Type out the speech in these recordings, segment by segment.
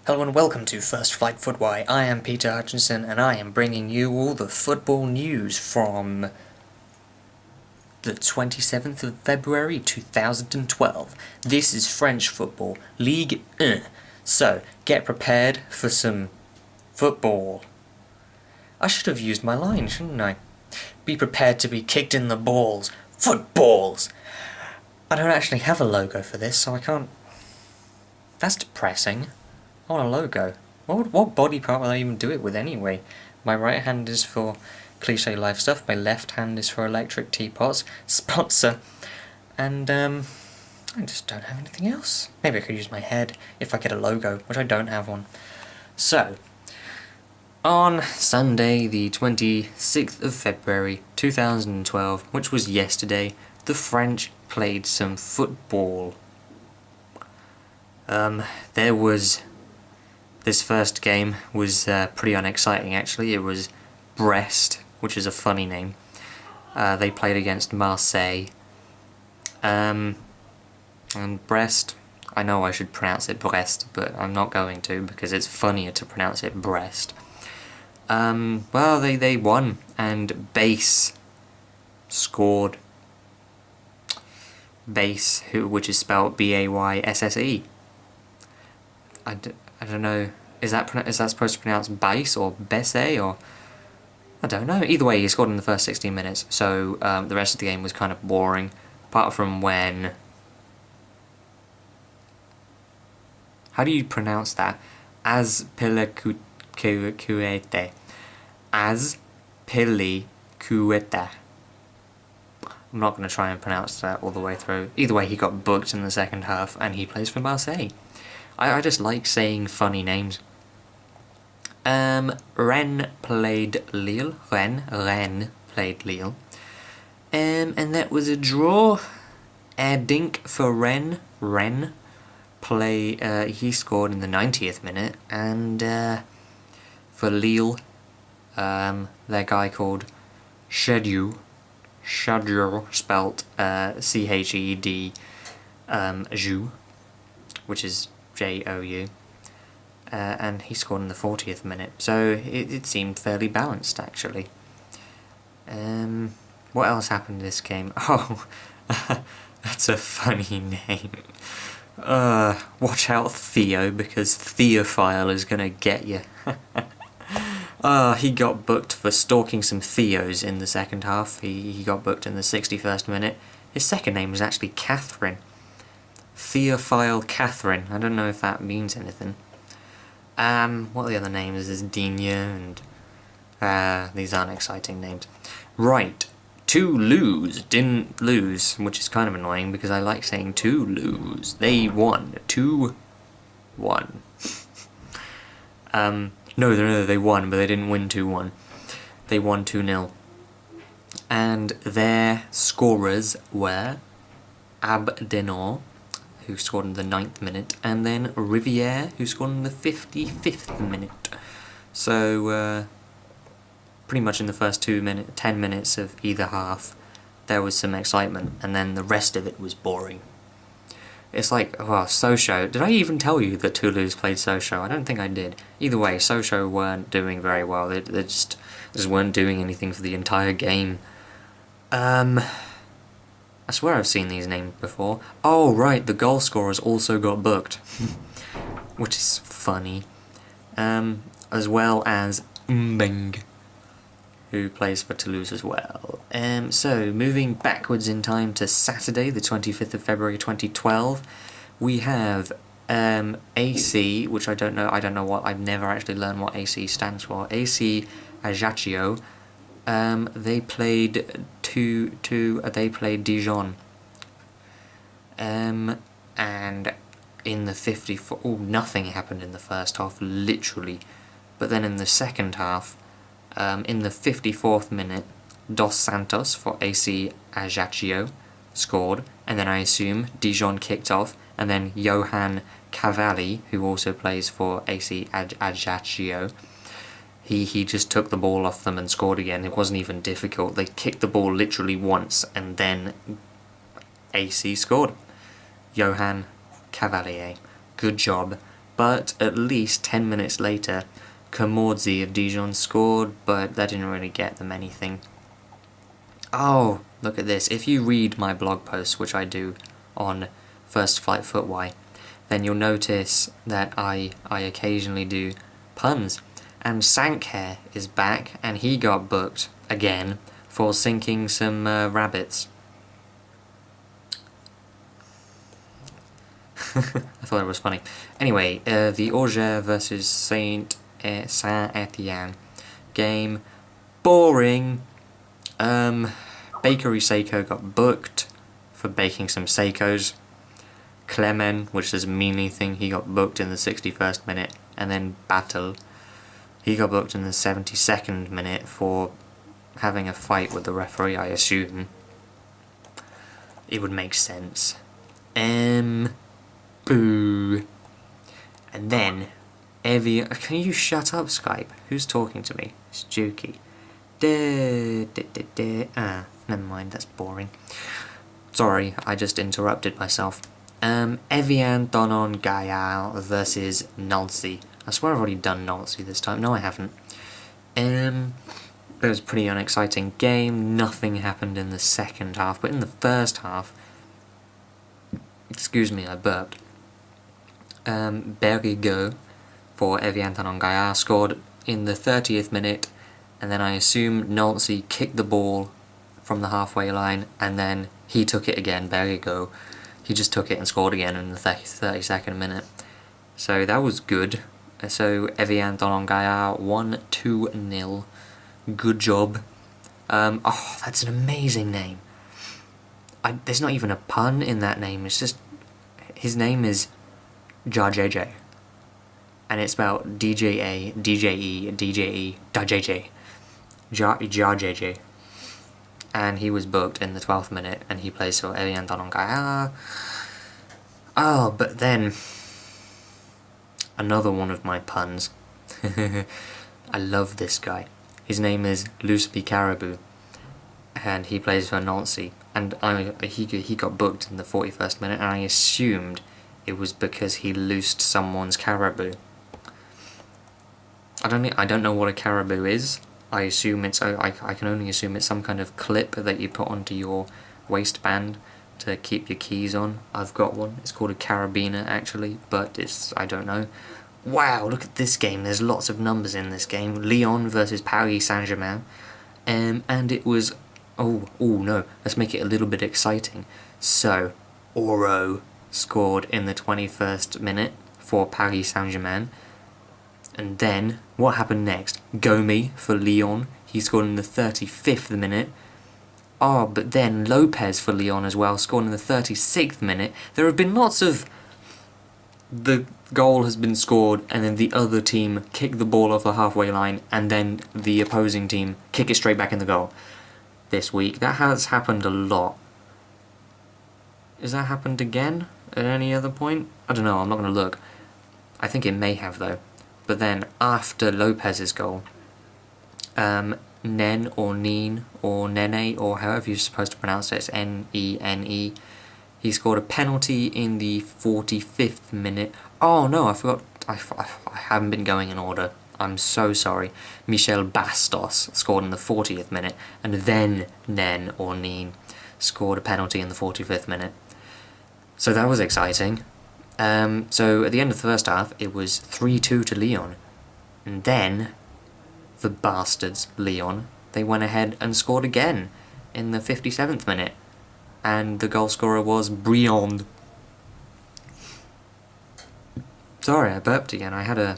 Hello and welcome to First Flight Football. I am Peter Hutchinson and I am bringing you all the football news from the 27th of February 2012. This is French football, Ligue 1. So, get prepared for some football. I should have used my line, shouldn't I? Be prepared to be kicked in the balls. Footballs! I don't actually have a logo for this, so I can't... That's depressing. I want a logo. What body part will I even do it with anyway? My right hand is for cliche life stuff, my left hand is for electric teapots, sponsor, and I just don't have anything else. Maybe I could use my head if I get a logo, which I don't have one. So, on Sunday the 26th of February 2012, which was yesterday, the French played some football. This first game was pretty unexciting actually. It was Brest, which is a funny name. They played against Marseille. And Brest, I know I should pronounce it Brest, but I'm not going to because it's funnier to pronounce it Brest. Well, they won, and Bass scored. Bass, which is spelled B-A-Y-S-S-E. I don't know, is that supposed to pronounce Bass or Besse or... I don't know. Either way, he scored in the first 16 minutes, so the rest of the game was kind of boring, apart from when... How do you pronounce that? Azpilicueta. Azpilicueta. I'm not going to try and pronounce that all the way through. Either way, he got booked in the second half, and he plays for Marseille. I just like saying funny names. Rennes played Lille. Rennes played Lille. And that was a draw. Dink for Rennes. Rennes he scored in the 90th minute. And for Lille, their guy called Chedjou, spelt C-H-E-D, Jou, which is J-O-U, and he scored in the 40th minute, so it seemed fairly balanced actually. What else happened in this game? Oh, that's a funny name. Watch out, Theo, because Theophile is gonna get you. He got booked for stalking some Theos in the second half. He got booked in the 61st minute. His second name was actually Catherine. Theophile Catherine. I don't know if that means anything. What are the other names? There's Digne and... these aren't exciting names. Right. Toulouse didn't lose, which is kind of annoying because I like saying Toulouse. They won. 2-1. No, they won, but they didn't win 2-1. They won 2-0. And their scorers were Abdenor, who scored in the 9th minute, and then Riviere, who scored in the 55th minute. So, pretty much in the first 10 minutes of either half, there was some excitement, and then the rest of it was boring. It's like, Sochaux. Did I even tell you that Toulouse played Sochaux? I don't think I did. Either way, Sochaux weren't doing very well. They just weren't doing anything for the entire game. I swear I've seen these names before. Oh, right, the goal scorers also got booked. Which is funny. As well as Mbeng, who plays for Toulouse as well. So, moving backwards in time to Saturday, the 25th of February 2012, we have AC, which I don't know I've never actually learned what AC stands for. AC Ajaccio. They played they played Dijon. And in the 54... Oh, nothing happened in the first half, literally. But then in the second half, in the 54th minute, Dos Santos for AC Ajaccio scored, and then I assume Dijon kicked off, and then Johan Cavalli, who also plays for AC Ajaccio, he just took the ball off them and scored again. It wasn't even difficult. They kicked the ball literally once, and then AC scored. Johan Cavalier. Good job. but at least 10 minutes later, Camorzi of Dijon scored, but that didn't really get them anything. Oh, look at this. If you read my blog post, which I do on FirstFlightFooty, then you'll notice that I occasionally do puns. And Sankhair is back, and he got booked again for sinking some rabbits. I thought it was funny. Anyway, the Auxerre versus Saint-Etienne game. Boring. Bakery Seiko got booked for baking some Seikos. Clement, which doesn't mean anything, he got booked in the 61st minute. And then Battle, he got booked in the 72nd minute for having a fight with the referee, I assume. It would make sense. Boo. And then, can you shut up, Skype? Who's talking to me? It's Juki. Never mind, that's boring. Sorry, I just interrupted myself. Evian Donon Gaillard versus Nancy. I swear I've already done Nancy this time. No, I haven't. It was a pretty unexciting game. Nothing happened in the second half, but in the first half, excuse me, I burped. Berrigo for Evian Donon Gaillard scored in the 30th minute, and then I assume Nancy kicked the ball from the halfway line, and then he took it again, Berrigo. He just took it and scored again in the 32nd minute. So that was good. So Evian Donon Gaillard won 2-0. Good job. Oh, that's an amazing name. There's not even a pun in that name. It's just, his name is JJ. And it's spelled DJA, DJE, DJE, DJJ. JJ. And he was booked in the 12th minute, and he plays for Evian Donon Gaillard. Oh, but then, another one of my puns. I love this guy. His name is Lucy Caribou, and he plays for Nancy. And he got booked in the 41st minute, and I assumed it was because he loosed someone's caribou. I don't know what a caribou is. I assume it's I can only assume it's some kind of clip that you put onto your waistband to keep your keys on. I've got one. It's called a carabiner actually, but I don't know. Wow, look at this game. There's lots of numbers in this game. Lyon versus Paris Saint-Germain. And it was oh no, let's make it a little bit exciting. So, Oro scored in the 21st minute for Paris Saint-Germain. And then, what happened next? Gomi for Lyon, he scored in the 35th minute. Oh, but then Lopez for Lyon as well, scored in the 36th minute. There have been lots of... The goal has been scored, and then the other team kick the ball off the halfway line, and then the opposing team kick it straight back in the goal this week. That has happened a lot. Has that happened again at any other point? I don't know, I'm not going to look. I think it may have, though. But then, after Lopez's goal, Nen or Neen or Nene or however you're supposed to pronounce it, it's N-E-N-E, he scored a penalty in the 45th minute. Oh no, I forgot, I haven't been going in order. I'm so sorry. Michel Bastos scored in the 40th minute, and then Nen or Neen scored a penalty in the 45th minute. So that was exciting. So at the end of the first half, it was 3-2 to Lyon. And then, the bastards, Lyon, they went ahead and scored again in the 57th minute. And the goal scorer was Briand. Sorry, I burped again. I had a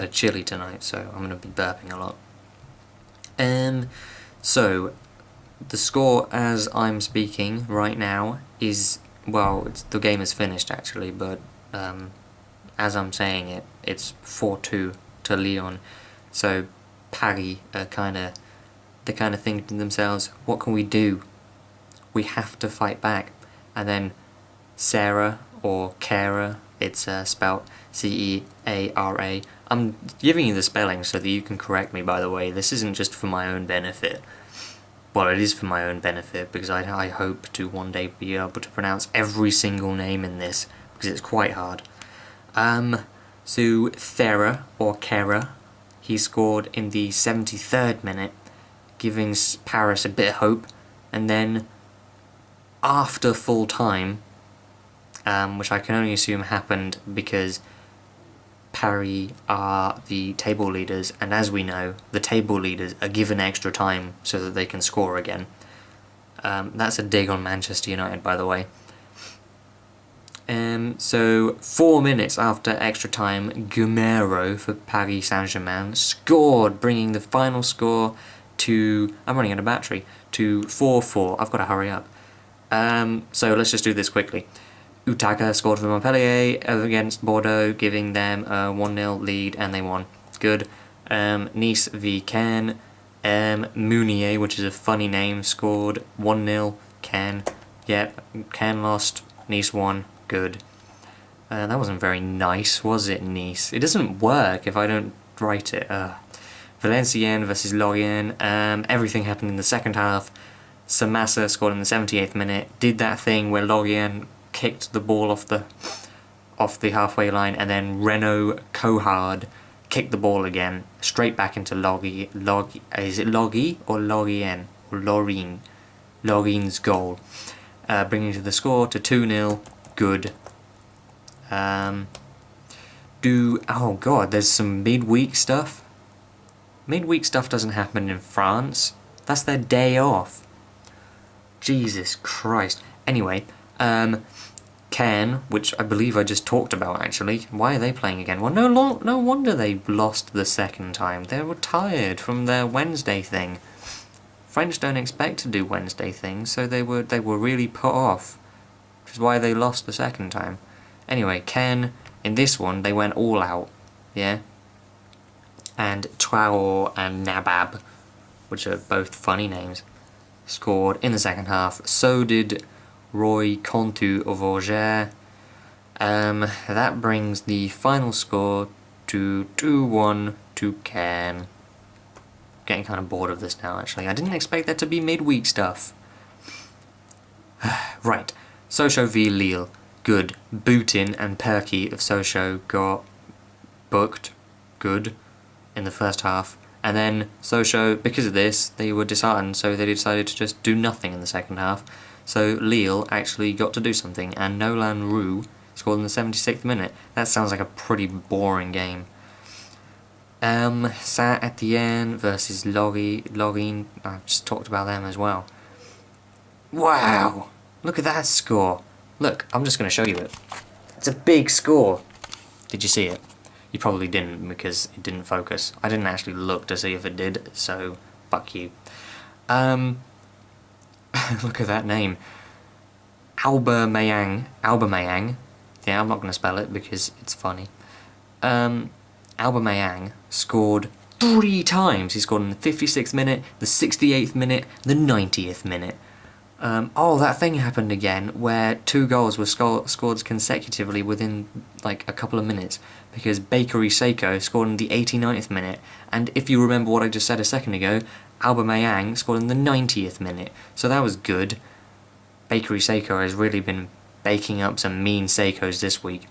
chili tonight, so I'm going to be burping a lot. So, the score as I'm speaking right now is, well, the game is finished actually, but as I'm saying it, it's 4-2 to Lyon. So Paris are they kind of think to themselves, what can we do? We have to fight back. And then Sarah or Kara, it's spelled C-E-A-R-A. I'm giving you the spelling so that you can correct me, by the way. This isn't just for my own benefit. Well, it is for my own benefit, because I hope to one day be able to pronounce every single name in this, because it's quite hard. So Thera, or Kera, he scored in the 73rd minute, giving Paris a bit of hope, and then after full time, which I can only assume happened because Paris are the table leaders, and as we know, the table leaders are given extra time so that they can score again. That's a dig on Manchester United, by the way. So 4 minutes after extra time, Gumero for Paris Saint-Germain scored, bringing the final score to, I'm running out of battery, to 4-4. I've got to hurry up. So let's just do this quickly. Utaka scored for Montpellier against Bordeaux, giving them a 1-0 lead, and they won. Good. Nice v Caen. Mounier, which is a funny name, scored 1-0. Caen. Yep, Caen lost. Nice won. Good. That wasn't very nice, was it, Nice? It doesn't work if I don't write it. Valenciennes versus Lorient. Everything happened in the second half. Samassa scored in the 78th minute. Did that thing where Lorient kicked the ball off the halfway line, and then Renaud Cohard kicked the ball again straight back into is it Logi or Lorient or Lorient's goal, bringing to the score to 2-0. Good. Oh god, there's some midweek stuff. Midweek stuff doesn't happen in France. That's their day off. Jesus Christ. Anyway, Caen, which I believe I just talked about actually. Why are they playing again? Well, no wonder they lost the second time. They were tired from their Wednesday thing. French don't expect to do Wednesday things, so they were really put off, which is why they lost the second time. Anyway, Caen, in this one, they went all out, yeah? And Traore and Nabab, which are both funny names, scored in the second half. So did Roy Contu of Angers. That brings the final score to 2-1 to Caen. Getting kind of bored of this now, actually. I didn't expect that to be midweek stuff. Right. Sochaux v Lille. Good. Boutin and Perky of Sochaux got booked. Good. In the first half. And then Sochaux, because of this, they were disheartened, so they decided to just do nothing in the second half. So Lille actually got to do something, and Nolan Roux scored in the 76th minute. That sounds like a pretty boring game. Saint-Étienne versus Lorient. I've just talked about them as well. Wow! Look at that score. Look, I'm just going to show you it. It's a big score. Did you see it? You probably didn't because it didn't focus. I didn't actually look to see if it did, so fuck you. Look at that name. Aubameyang. Yeah, I'm not going to spell it because it's funny. Aubameyang scored 3 times. He scored in the 56th minute, the 68th minute, the 90th minute. That thing happened again where 2 goals were scored consecutively within like a couple of minutes, because Bakery Seiko scored in the 89th minute, and if you remember what I just said a second ago, Aubameyang scored in the 90th minute, so that was good. Bakery Seiko has really been baking up some mean Seikos this week.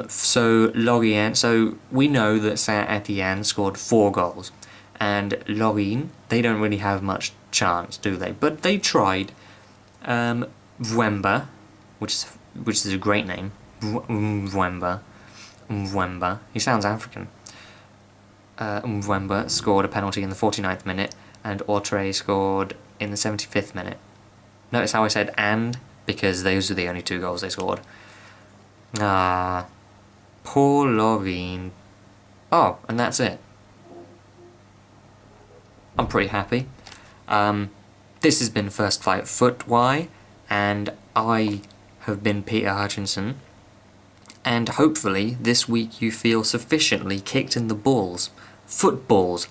So Lorient, so we know that Saint-Étienne scored 4 goals, and Lorient, they don't really have much chance, do they? But they tried. Mwemba, which is a great name. Mwemba. He sounds African. Mwemba scored a penalty in the 49th minute, and Autre scored in the 75th minute. Notice how I said "and" because those are the only 2 goals they scored. Poor Lorient. Oh, and that's it. I'm pretty happy. This has been First Flight Football, and I have been Peter Hutchinson, and hopefully this week you feel sufficiently kicked in the balls. Footballs.